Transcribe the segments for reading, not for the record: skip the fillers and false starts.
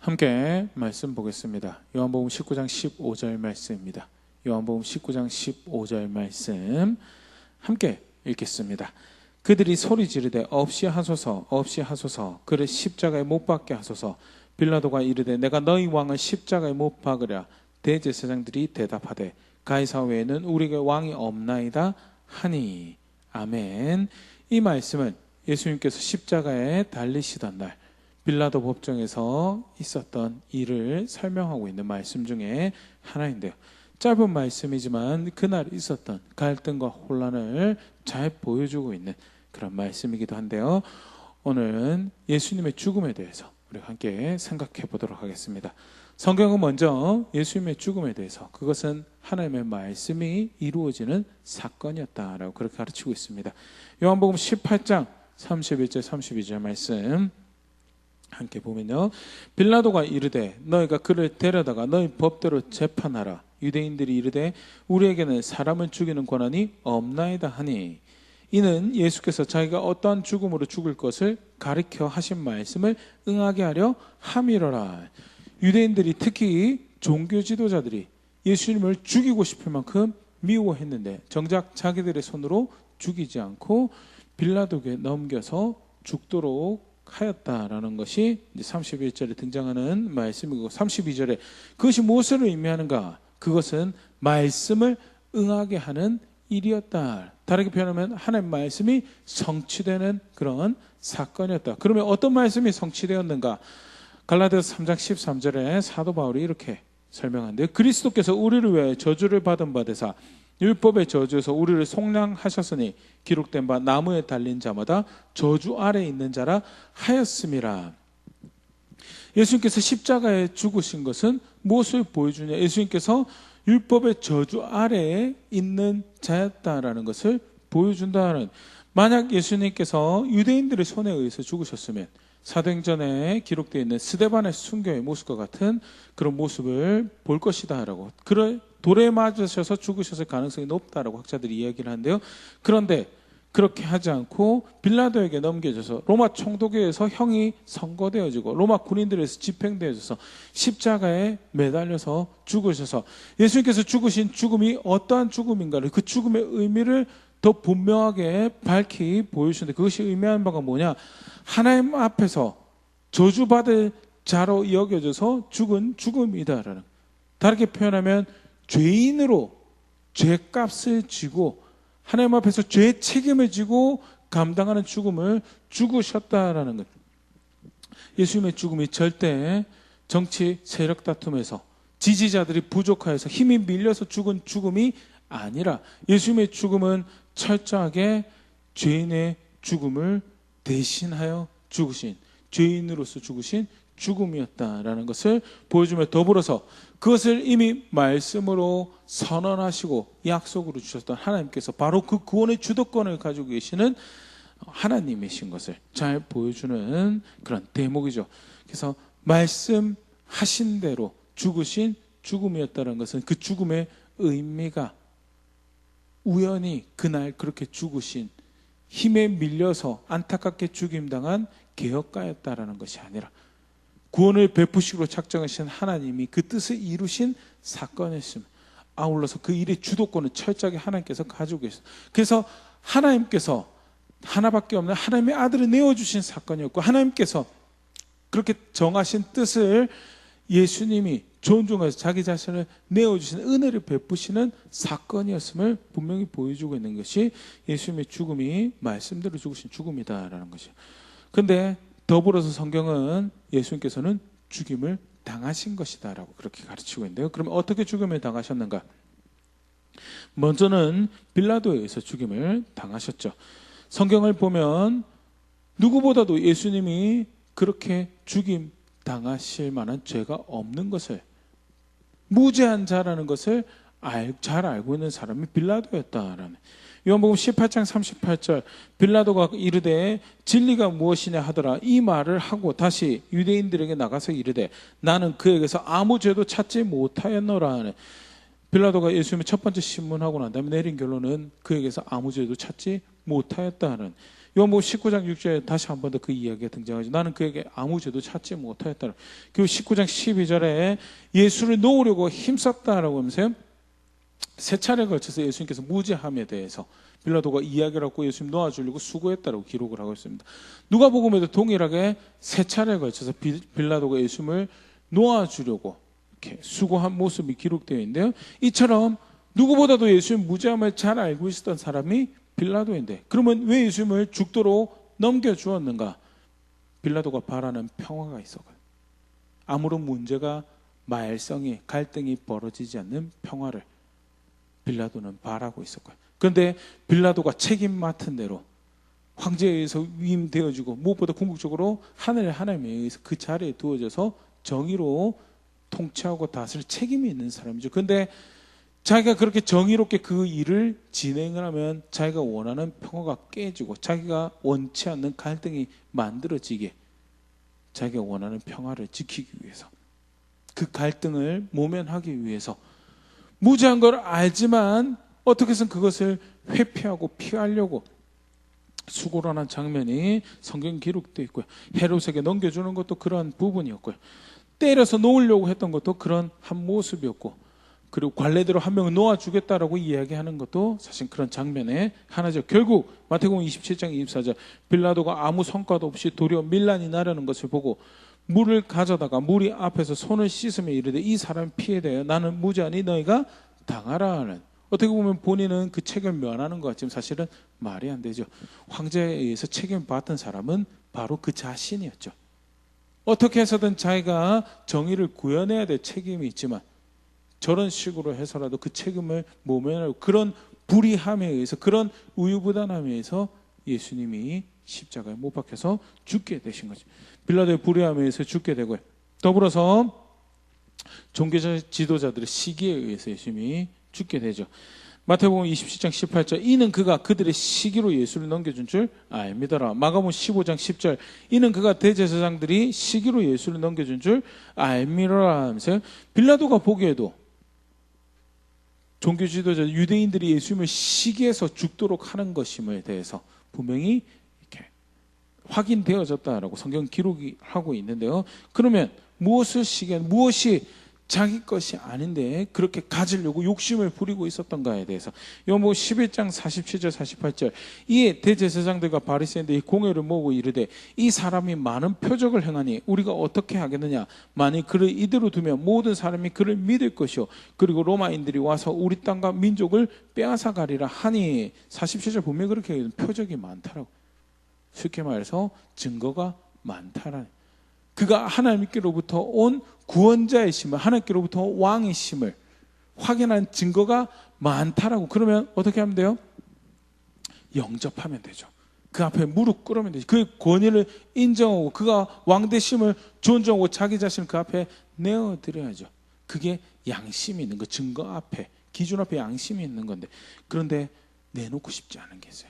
함께 말씀 보겠습니다. 요한복음 19장 15절 말씀입니다. 요한복음 19장 15절 말씀 함께 읽겠습니다. 그들이 소리 지르되 없이 하소서 없이 하소서 그를 십자가에 못 박게 하소서. 빌라도가 이르되 내가 너희 왕을 십자가에 못 박으랴. 대제사장들이 대답하되 가이사 외에는 우리에게 왕이 없나이다 하니. 아멘. 이 말씀은 예수님께서 십자가에 달리시던 날 빌라도 법정에서 있었던 일을 설명하고 있는 말씀 중에 하나인데요. 짧은 말씀이지만 그날 있었던 갈등과 혼란을 잘 보여주고 있는 그런 말씀이기도 한데요. 오늘은 예수님의 죽음에 대해서 우리가 함께 생각해 보도록 하겠습니다. 성경은 먼저 예수님의 죽음에 대해서 그것은 하나님의 말씀이 이루어지는 사건이었다라고 그렇게 가르치고 있습니다. 요한복음 18장 31절 32절 말씀 함께 보면요. 빌라도가 이르되 너희가 그를 데려다가 너희 법대로 재판하라. 유대인들이 이르되 우리에게는 사람을 죽이는 권한이 없나이다 하니. 이는 예수께서 자기가 어떠한 죽음으로 죽을 것을 가리켜 하신 말씀을 응하게 하려 함이로라. 유대인들이 특히 종교 지도자들이 예수님을 죽이고 싶을 만큼 미워했는데 정작 자기들의 손으로 죽이지 않고 빌라도에게 넘겨서 죽도록 하였다라는 것이 31절에 등장하는 말씀이고 32절에 그것이 무엇을 의미하는가? 그것은 말씀을 응하게 하는 일이었다. 다르게 표현하면 하나님 말씀이 성취되는 그런 사건이었다. 그러면 어떤 말씀이 성취되었는가? 갈라디아서 3장 13절에 사도 바울이 이렇게 설명하는데요. 그리스도께서 우리를 위해 저주를 받은 바 되사 율법의 저주에서 우리를 속량하셨으니 기록된 바 나무에 달린 자마다 저주 아래에 있는 자라 하였음이라. 예수님께서 십자가에 죽으신 것은 무엇을 보여주냐? 예수님께서 율법의 저주 아래에 있는 자였다라는 것을 보여준다는. 만약 예수님께서 유대인들의 손에 의해서 죽으셨으면 사도행전에 기록되어 있는 스데반의 순교의 모습과 같은 그런 모습을 볼 것이다라고, 돌에 맞으셔서 죽으셨을 가능성이 높다라고 학자들이 이야기를 하는데요. 그런데 그렇게 하지 않고 빌라도에게 넘겨져서 로마 총독에서 형이 선고되어지고 로마 군인들에서 집행되어져서 십자가에 매달려서 죽으셔서 예수님께서 죽으신 죽음이 어떠한 죽음인가를, 그 죽음의 의미를 더 분명하게 밝히 보여주시는데, 그것이 의미하는 바가 뭐냐? 하나님 앞에서 저주받을 자로 여겨져서 죽은 죽음이다라는. 다르게 표현하면 죄인으로 죄값을 지고 하나님 앞에서 죄의 책임을 지고 감당하는 죽음을 죽으셨다라는 것. 예수님의 죽음이 절대 정치 세력 다툼에서 지지자들이 부족하여서 힘이 밀려서 죽은 죽음이 아니라 예수님의 죽음은 철저하게 죄인의 죽음을 대신하여 죽으신, 죄인으로서 죽으신 죽음이었다라는 것을 보여주며 더불어서 그것을 이미 말씀으로 선언하시고 약속으로 주셨던 하나님께서 바로 그 구원의 주도권을 가지고 계시는 하나님이신 것을 잘 보여주는 그런 대목이죠. 그래서 말씀하신 대로 죽으신 죽음이었다는 것은 그 죽음의 의미가 우연히 그날 그렇게 죽으신, 힘에 밀려서 안타깝게 죽임당한 개혁가였다라는 것이 아니라 구원을 베푸시기로 작정하신 하나님이 그 뜻을 이루신 사건이었습니다. 아울러서 그 일의 주도권을 철저하게 하나님께서 가지고 계셨어요. 그래서 하나님께서 하나밖에 없는 하나님의 아들을 내어주신 사건이었고, 하나님께서 그렇게 정하신 뜻을 예수님이 존중해서 자기 자신을 내어주신 은혜를 베푸시는 사건이었음을 분명히 보여주고 있는 것이 예수님의 죽음이 말씀대로 죽으신 죽음이다라는 것이에요. 그런데 더불어서 성경은 예수님께서는 죽임을 당하신 것이다라고 그렇게 가르치고 있는데요. 그러면 어떻게 죽임을 당하셨는가? 먼저는 빌라도에 의해서 죽임을 당하셨죠. 성경을 보면 누구보다도 예수님이 그렇게 죽임 당하실 만한 죄가 없는 것을, 무죄한 자라는 것을 잘 알고 있는 사람이 빌라도였다라는. 요한복음 18장 38절 빌라도가 이르되 진리가 무엇이냐 하더라. 이 말을 하고 다시 유대인들에게 나가서 이르되 나는 그에게서 아무 죄도 찾지 못하였노라 하는. 빌라도가 예수님의 첫 번째 신문하고 난 다음에 내린 결론은 그에게서 아무 죄도 찾지 못하였다는. 요한복음 19장 6절에 다시 한 번 더 그 이야기가 등장하죠. 나는 그에게 아무 죄도 찾지 못하였다. 그리고 19장 12절에 예수를 놓으려고 힘썼다라고 하면서요. 세 차례에 걸쳐서 예수님께서 무죄함에 대해서 빌라도가 이야기를 하고 예수님 놓아주려고 수고했다라고 기록을 하고 있습니다. 누가복음에도 동일하게 세 차례에 걸쳐서 빌라도가 예수님을 놓아주려고 이렇게 수고한 모습이 기록되어 있는데요. 이처럼 누구보다도 예수님 무죄함을 잘 알고 있었던 사람이 빌라도인데, 그러면 왜 예수님을 죽도록 넘겨주었는가? 빌라도가 바라는 평화가 있었거든요. 아무런 문제가, 말썽이, 갈등이 벌어지지 않는 평화를 빌라도는 바라고 있었고요. 그런데 빌라도가 책임 맡은 대로 황제에 의해서 위임되어지고 무엇보다 궁극적으로 하늘의 하나님에 의해서 그 자리에 두어져서 정의로 통치하고 다스릴 책임이 있는 사람이죠. 그런데 자기가 그렇게 정의롭게 그 일을 진행을 하면 자기가 원하는 평화가 깨지고 자기가 원치 않는 갈등이 만들어지게, 자기가 원하는 평화를 지키기 위해서, 그 갈등을 모면하기 위해서 무죄한 걸 알지만 어떻게 해서는 그것을 회피하고 피하려고 수고를 하는 장면이 성경 기록되어 있고요. 헤롯에게 넘겨주는 것도 그런 부분이었고요. 때려서 놓으려고 했던 것도 그런 한 모습이었고, 그리고 관례대로 한 명을 놓아주겠다라고 이야기하는 것도 사실 그런 장면의 하나죠. 결국 마태복음 27장 24절, 빌라도가 아무 성과도 없이 도리어 밀란이 나려는 것을 보고 물을 가져다가 무리 앞에서 손을 씻으며 이르되 이 사람 피에 대하여 나는 무죄하니 너희가 당하라 하는, 어떻게 보면 본인은 그 책임을 면하는 것 같지만 사실은 말이 안 되죠. 황제에 의해서 책임을 받던 사람은 바로 그 자신이었죠. 어떻게 해서든 자기가 정의를 구현해야 될 책임이 있지만 저런 식으로 해서라도 그 책임을 모면하고, 그런 불의함에 의해서, 그런 우유부단함에 의해서 예수님이 십자가에 못 박혀서 죽게 되신 거죠. 빌라도의 불의함에 의해서 죽게 되고요. 더불어서 종교적 지도자들의 시기에 의해서 예수님이 죽게 되죠. 마태복음 27장 18절, 이는 그가 그들의 시기로 예수를 넘겨준 줄 알미더라. 마가복음 15장 10절, 이는 그가 대제사장들이 시기로 예수를 넘겨준 줄 알미더라 하면서 빌라도가 보기에도 종교 지도자 유대인들이 예수님을 시기해서 죽도록 하는 것임에 대해서 분명히 이렇게 확인되어졌다라고 성경 기록이 하고 있는데요. 그러면 무엇을 시기한, 무엇이 자기 것이 아닌데 그렇게 가지려고 욕심을 부리고 있었던가에 대해서 요한복음 11장 47절 48절, 이에 대제사장들과 바리새인들이 공회를 모으고 이르되 이 사람이 많은 표적을 행하니 우리가 어떻게 하겠느냐? 만일 그를 이대로 두면 모든 사람이 그를 믿을 것이요 그리고 로마인들이 와서 우리 땅과 민족을 빼앗아 가리라 하니, 47절 보면 그렇게 해요. 표적이 많다라고, 쉽게 말해서 증거가 많다라는, 그가 하나님께로부터 온 구원자이심을, 하나님께로부터 왕이심을 확인한 증거가 많다라고. 그러면 어떻게 하면 돼요? 영접하면 되죠. 그 앞에 무릎 꿇으면 되죠. 그 권위를 인정하고 그가 왕되심을 존중하고 자기 자신을 그 앞에 내어드려야죠. 그게 양심이 있는 거, 증거 앞에, 기준 앞에 양심이 있는 건데, 그런데 내놓고 싶지 않은 게 있어요.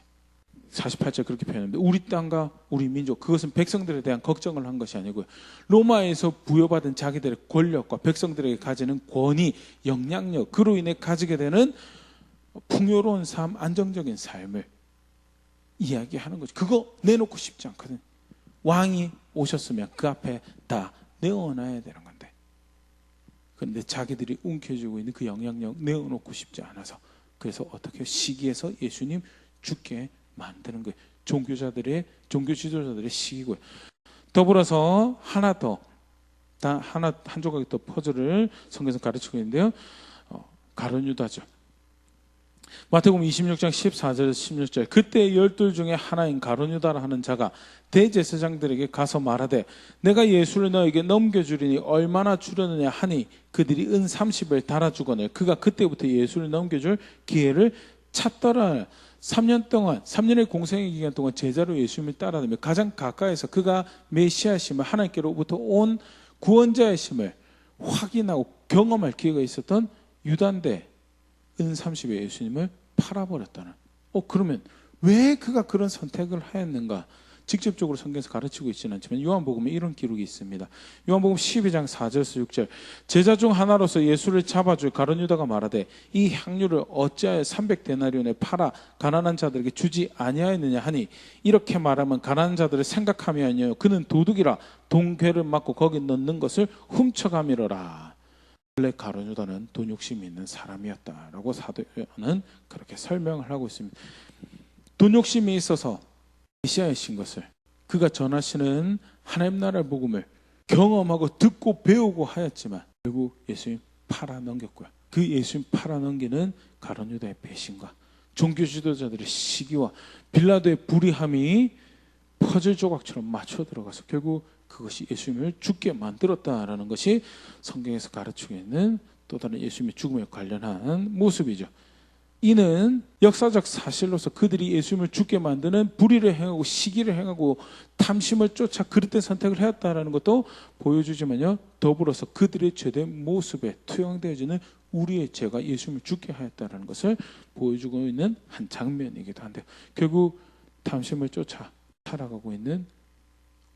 48절 그렇게 표현합니다. 우리 땅과 우리 민족, 그것은 백성들에 대한 걱정을 한 것이 아니고요, 로마에서 부여받은 자기들의 권력과 백성들에게 가지는 권위, 영향력, 그로 인해 가지게 되는 풍요로운 삶, 안정적인 삶을 이야기하는 거죠. 그거 내놓고 싶지 않거든요. 왕이 오셨으면 그 앞에 다 내어놔야 되는 건데, 그런데 자기들이 움켜쥐고 있는 그 영향력 내어놓고 싶지 않아서, 그래서 어떻게 시기해서 예수님 죽게 만드는 거예요. 종교 지도자들의 시기고요. 더불어서 하나 더, 한 조각 더 퍼즐을 성경에서 가르치고 있는데요. 가룟 유다죠. 마태복음 26장 14절 16절, 그때 12 중에 하나인 가룟 유다라 하는 자가 대제사장들에게 가서 말하되 내가 예수를 너에게 넘겨주리니 얼마나 주려느냐 하니 그들이 은 30을 달아주거늘 그가 그때부터 예수를 넘겨줄 기회를 찾더라. 3년의 공생의 기간 동안 제자로 예수님을 따라다니며 가장 가까이서 그가 메시아심을, 하나님께로부터 온 구원자이심을 확인하고 경험할 기회가 있었던 유다인데 은 30에 예수님을 팔아버렸다는. 그러면 왜 그가 그런 선택을 하였는가? 직접적으로 성경에서 가르치고 있지는 않지만 요한복음에 이런 기록이 있습니다. 요한복음 12장 4절에서 6절, 제자 중 하나로서 예수를 잡아줄 가룟 유다가 말하되 이 향유를 어찌하여 300데나리온에 팔아 가난한 자들에게 주지 아니하였느냐 하니, 이렇게 말하면 가난한 자들을 생각함이 아니요 그는 도둑이라 동괴를 맞고 거기 넣는 것을 훔쳐가미러라. 원래 가룟 유다는 돈 욕심이 있는 사람이었다라고 사도 요한은 그렇게 설명을 하고 있습니다. 돈 욕심이 있어서 메시아이신 것을, 그가 전하시는 하나님 나라의 복음을 경험하고 듣고 배우고 하였지만 결국 예수님 팔아넘겼고요. 그 예수님 팔아넘기는 가룟 유다의 배신과 종교 지도자들의 시기와 빌라도의 불의함이 퍼즐 조각처럼 맞춰 들어가서 결국 그것이 예수님을 죽게 만들었다라는 것이 성경에서 가르치고 있는 또 다른 예수님의 죽음에 관련한 모습이죠. 이는 역사적 사실로서 그들이 예수님을 죽게 만드는 불의를 행하고 시기를 행하고 탐심을 쫓아 그릇된 선택을 해왔다는 것도 보여주지만요, 더불어서 그들의 죄된 모습에 투영되어지는 우리의 죄가 예수님을 죽게 하였다는 것을 보여주고 있는 한 장면이기도 한데요. 결국 탐심을 쫓아 살아가고 있는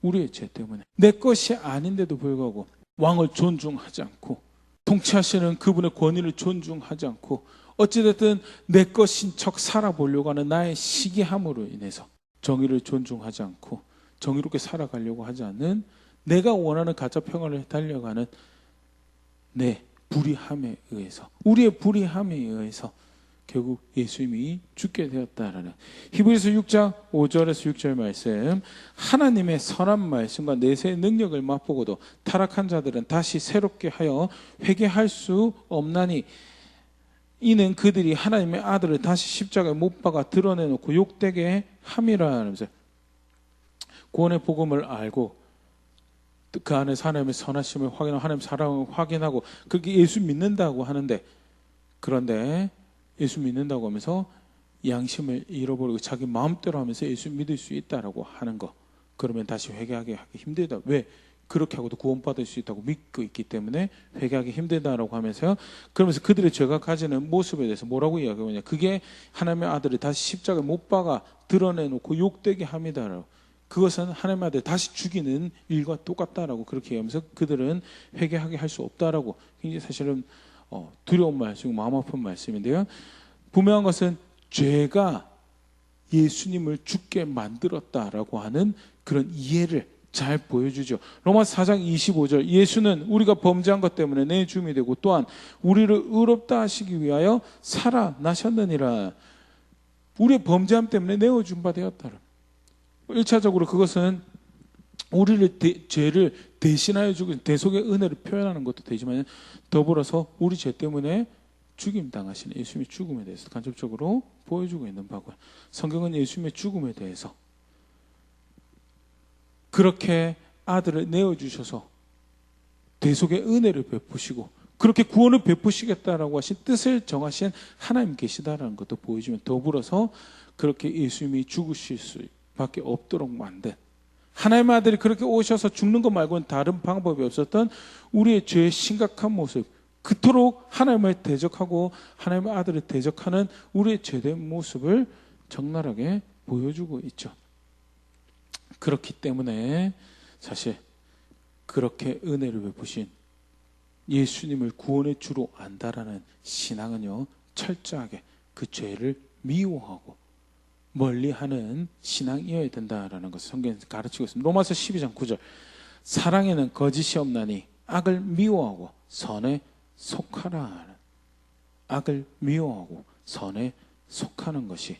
우리의 죄 때문에 내 것이 아닌데도 불구하고 왕을 존중하지 않고 통치하시는 그분의 권위를 존중하지 않고 어찌됐든 내 것인 척 살아보려고 하는 나의 시기함으로 인해서 정의를 존중하지 않고 정의롭게 살아가려고 하지 않는, 내가 원하는 가짜 평화를 달려가는 내 불의함에 의해서, 우리의 불의함에 의해서 결국 예수님이 죽게 되었다라는 히브리서 6장 5절에서 6절 말씀, 하나님의 선한 말씀과 내세의 능력을 맛보고도 타락한 자들은 다시 새롭게 하여 회개할 수 없나니, 이는 그들이 하나님의 아들을 다시 십자가에 못 박아 드러내놓고 욕되게 함이라 하면서, 구원의 복음을 알고 그 안에서 하나님의 선하심을 확인하고 하나님의 사랑을 확인하고 그렇게 예수 믿는다고 하는데, 그런데 예수 믿는다고 하면서 양심을 잃어버리고 자기 마음대로 하면서 예수 믿을 수 있다라고 하는 거, 그러면 다시 회개하기 힘들다. 왜? 그렇게 하고도 구원받을 수 있다고 믿고 있기 때문에 회개하기 힘들다라고 하면서요, 그러면서 그들의 죄가 가지는 모습에 대해서 뭐라고 이야기하냐, 그게 하나님의 아들을 다시 십자가에 못 박아 드러내놓고 욕되게 합니다라고, 그것은 하나님의 아들 다시 죽이는 일과 똑같다라고 그렇게 얘기하면서 그들은 회개하게 할 수 없다라고, 굉장히 사실은 두려운 말씀이고 마음 아픈 말씀인데요, 분명한 것은 죄가 예수님을 죽게 만들었다라고 하는 그런 이해를 잘 보여주죠. 로마서 4장 25절, 예수는 우리가 범죄한 것 때문에 내 주임이 되고 또한 우리를 의롭다 하시기 위하여 살아나셨느니라. 우리의 범죄함 때문에 내어준 바 되었다. 1차적으로 그것은 우리를 죄를 대신하여 죽은 대속의 은혜를 표현하는 것도 되지만, 더불어서 우리 죄 때문에 죽임 당하시는 예수님의 죽음에 대해서 간접적으로 보여주고 있는 바고요. 성경은 예수님의 죽음에 대해서 그렇게 아들을 내어주셔서 대속의 은혜를 베푸시고 그렇게 구원을 베푸시겠다라고 하신 뜻을 정하신 하나님 계시다라는 것도 보여주면, 더불어서 그렇게 예수님이 죽으실 수밖에 없도록 만든, 하나님의 아들이 그렇게 오셔서 죽는 것 말고는 다른 방법이 없었던 우리의 죄의 심각한 모습, 그토록 하나님을 대적하고 하나님의 아들을 대적하는 우리의 죄된 모습을 적나라하게 보여주고 있죠. 그렇기 때문에 사실 그렇게 은혜를 베푸신 예수님을 구원의 주로 안다라는 신앙은요, 철저하게 그 죄를 미워하고 멀리하는 신앙이어야 된다라는 것을 성경에서 가르치고 있습니다. 로마서 12장 9절, 사랑에는 거짓이 없나니 악을 미워하고 선에 속하라. 악을 미워하고 선에 속하는 것이,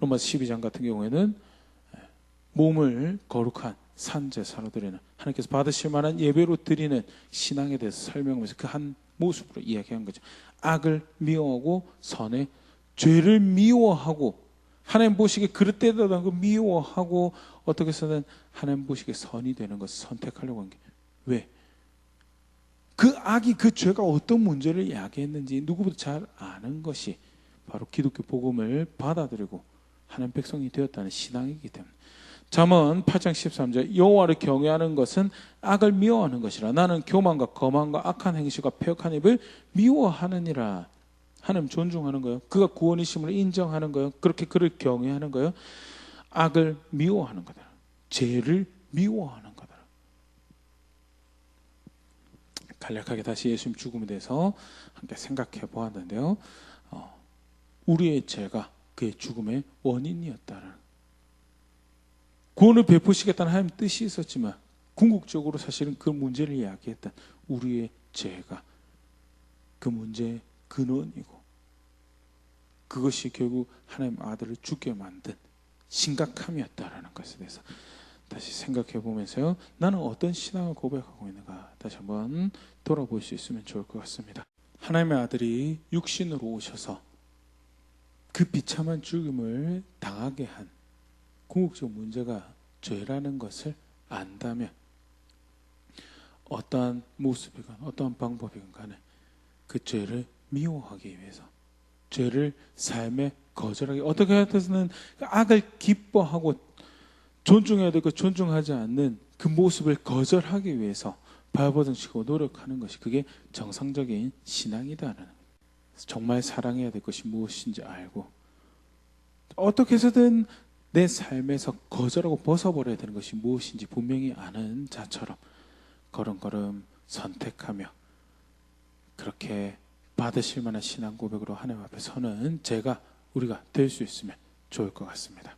로마서 12장 같은 경우에는 몸을 거룩한 산제사로 드리는, 하나님께서 받으실 만한 예배로 드리는 신앙에 대해서 설명하면서 그 한 모습으로 이야기한 거죠. 악을 미워하고 선에, 죄를 미워하고 하나님 보시기에 그릇되다는 거 미워하고 어떻게 해서는 하나님 보시기에 선이 되는 것을 선택하려고 한 게, 왜? 그 악이, 그 죄가 어떤 문제를 야기했는지 누구보다 잘 아는 것이 바로 기독교 복음을 받아들이고 하나님 백성이 되었다는 신앙이기 때문에. 잠언 8장 13절, 여호와를 경외하는 것은 악을 미워하는 것이라. 나는 교만과 거만과 악한 행실과 패역한 입을 미워하느니라. 하나님 존중하는 거예요. 그가 구원이심을 인정하는 거예요. 그렇게 그를 경외하는 거예요. 악을 미워하는 거다. 죄를 미워하는 거다. 간략하게 다시 예수님 죽음에 대해서 함께 생각해 보았는데요. 우리의 죄가 그의 죽음의 원인이었다는, 구원을 베푸시겠다는 하나님 뜻이 있었지만 궁극적으로 사실은 그 문제를 이야기했던 우리의 죄가 그 문제의 근원이고, 그것이 결국 하나님 아들을 죽게 만든 심각함이었다라는 것에 대해서 다시 생각해 보면서요, 나는 어떤 신앙을 고백하고 있는가 다시 한번 돌아볼 수 있으면 좋을 것 같습니다. 하나님의 아들이 육신으로 오셔서 그 비참한 죽음을 당하게 한 궁극적 문제가 죄라는 것을 안다면 어떠한 모습이건 어떠한 방법이건 간에 그 죄를 미워하기 위해서, 죄를 삶에 거절하기, 어떻게 해서는 악을 기뻐하고 존중해야 되고 존중하지 않는 그 모습을 거절하기 위해서 발버둥치고 노력하는 것이, 그게 정상적인 신앙이다라는 거예요. 정말 사랑해야 될 것이 무엇인지 알고 어떻게 해서든 내 삶에서 거절하고 벗어버려야 되는 것이 무엇인지 분명히 아는 자처럼 걸음걸음 선택하며 그렇게 받으실 만한 신앙 고백으로 하나님 앞에 서는 우리가 될 수 있으면 좋을 것 같습니다.